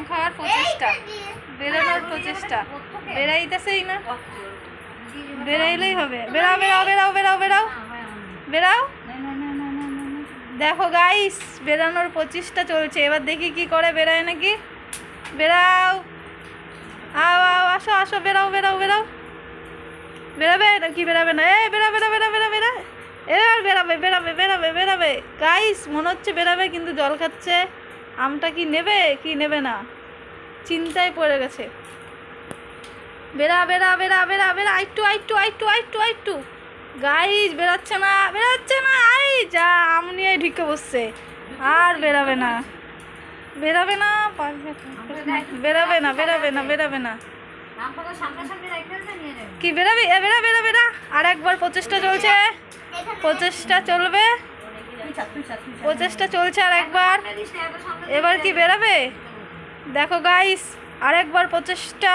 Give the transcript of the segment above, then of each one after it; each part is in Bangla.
খাওয়ার প্রচেষ্টা, বেরোনোর প্রচেষ্টা, বেরাইতেছেই না, বেরাইলেই হবে। বেরাও বেরাও বেরাও বেরাও বেরাও বেরাও। দেখো গাইস, বেরানোর প্রচেষ্টা চলছে, এবার দেখি কি করে, বেরায় নাকি। বেরাও, আও আও, আসো আসো, বেরাও বেরাও বেরাও। বেরাবে নাকি বেরাবে না? বেরা বেরা বেরা বেরা বেরা, এবার বেরাবে বেরাবে বেরাবে বেরাবে। গাইস মনে হচ্ছে বেরাবে, কিন্তু জল খাচ্ছে। আমটা কি নেবে কি নেবে না, চিন্তায় পড়ে গেছে। বেরা বেরা বেরা বেরা বেরা, আইটু আইটু আইটু আইটু আইটু। গাইস বেরাচ্ছে না, বেরাচ্ছে না। আই যা, আম নিয়ে ঢুকে বসছে, আর বেরাবে না, বেরাবে না, বেরাবে না, বেরাবে না, বেরাবে না। কি বেরাবি? বেরা বেরা বেরা। আর একবার প্রচেষ্টা চলছে, প্রচেষ্টা চলবে, প্রচেষ্টা চলছে আর একবার। এবার কি বেরাবে? দেখো গাইস, আর একবার প্রচেষ্টা,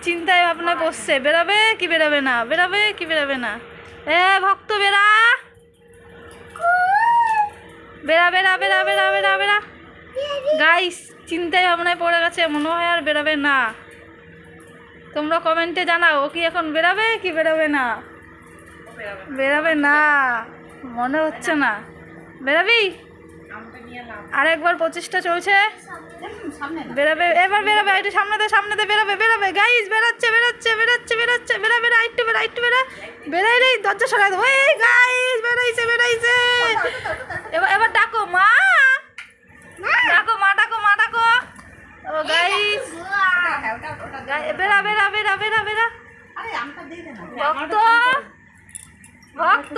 চিন্তায় ভাবনায় বসছে, বেরাবে কি বেরাবে না, বেরাবে কি বেরাবে না। ভক্ত বেরা, বেরা বেরা বেরা বেরা বেরা বেরা। গাইস চিন্তায় ভাবনায় পড়ে গেছে, মনে হয় আর বেরাবে না। তোমরা কমেন্টে জানাও, ও কি এখন বেরাবে কি বেরাবে না? বেরাবে না, মনে হচ্ছে না। বেরাবি? আরেকবার প্রচেষ্টা চলছে, বেরাবে, এবার বেরাবে। একটু সামনে দে, সামনে দে, বেরাবে বেরাবে। গাইস বেরাচ্ছে বেরাচ্ছে বেরাচ্ছে বেরাচ্ছে, বেরা বেরা, একটু বেরা, একটু বেরা। বেরাইলেই দরজা সরাই দেবো। এই গাইস বেরাইছে বেরাইছে। এবার এবার ডাকো মা, ডাকো মা, ডাকো মা, ডাকো। ও গাইস, বেরা বেরা বেরা বেরা বেরা। ভক্ত ভক্ত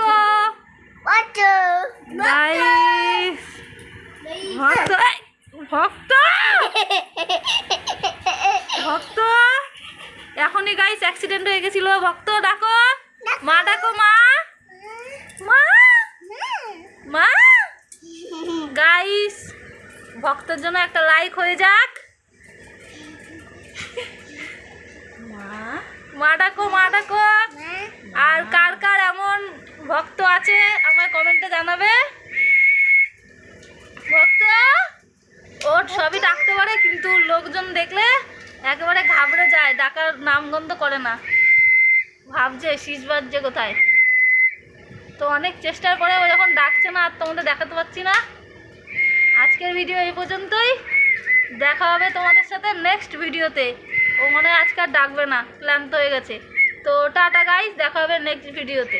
গাইস, ভক্ত ভক্ত ভক্ত, এখনই গাইস অ্যাক্সিডেন্ট হয়ে গেছিল। ভক্ত ডাকো মা, ডাকো মা, মা মা। গাইস ভক্তের জন্য একটা লাইক হয়ে যাক। মা ডাকো, মা ডাকো। আর কার কার এমন ভক্ত আছে আমার কমেন্টে জানাবে। ভক্ত ওর সবই ডাকতে পারে, কিন্তু লোকজন দেখলে একেবারে ঘাবড়ে যায়, ডাকার নামগন্ধ করে না, ভাবছে শীষ বাজছে কোথায়। তো অনেক চেষ্টার পরে ও যখন ডাকছে না, আর তোমাদের দেখাতে পারছি না। আজকের ভিডিও এই পর্যন্তই, দেখা হবে তোমাদের সাথে নেক্সট ভিডিওতে। ও মনে হয় আজকে আর ডাকবে না, ক্লান্ত হয়ে গেছে। তো টাটা গাইস, দেখা হবে নেক্সট ভিডিওতে।